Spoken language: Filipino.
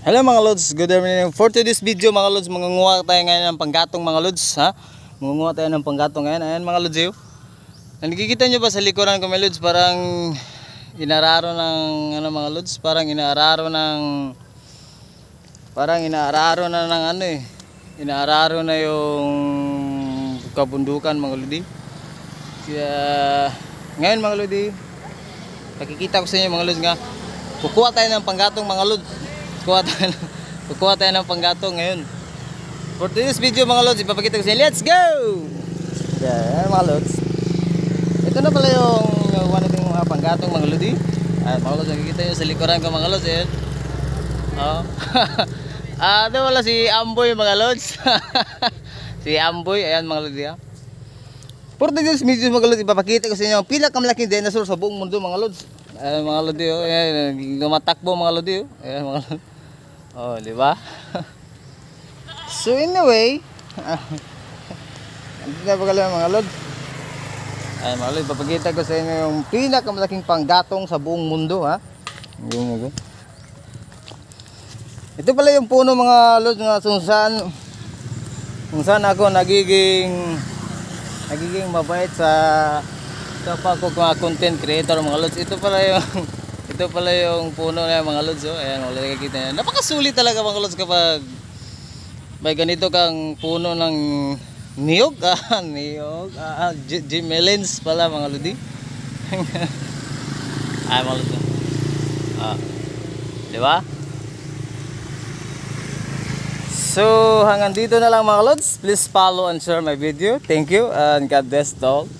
Hello mga lods, good evening. For today's video mga lods, mangunguha tayo ngayon ng panggatong mga lods, ha? Mangunguha tayo ng panggatong ngayon. Ayan mga lods, nakikita nyo ba sa likuran ko mga lods, parang inararo ng ano mga lods, parang inaararo na ng ano inaararo na yung kabundukan mga lodi. Kaya ngayon mga lodi, nakikita ko sa inyo mga lods nga, kukuha tayo ng panggatong mga lods. Kukuha tayo ng panggatong ngayon. For today's video mga lods, ipapakita ko sa inyo. Let's go! Yeah, mga lods. Ito na pala yung one nating mga panggatong mga lodi. At mga lods, nakikita nyo sa likuran ko mga lods. Ayan. Ito wala si Amboy mga lods. Si Amboy, ayan mga lodi. For today's video mga lods, ipapakita ko sa inyo ang pinakamalaking dinosaur sa buong mundo mga lods. Ayan mga lodi. Ayan, lumatakbo mga lodi. Ayan mga lodi. Oh, di ba? So anyway, andito na pala mga lods. Ay mga lods, papakita ko sa inyo yung pinakamalaking panggatong sa buong mundo, ha. Ito pala yung puno mga lods nga kung saan ako nagiging mabait sa kapag mga content creator mga lods. Ito pala yung puno na mga lods. Ayan, wala nakikita niya. Napakasulit talaga mga lods kapag may ganito kang puno ng niyog. Gimelins pala mga lodi. Ay mga lods. Diba? So hanggang dito na lang mga lods. Please follow and share my video. Thank you and God bless all.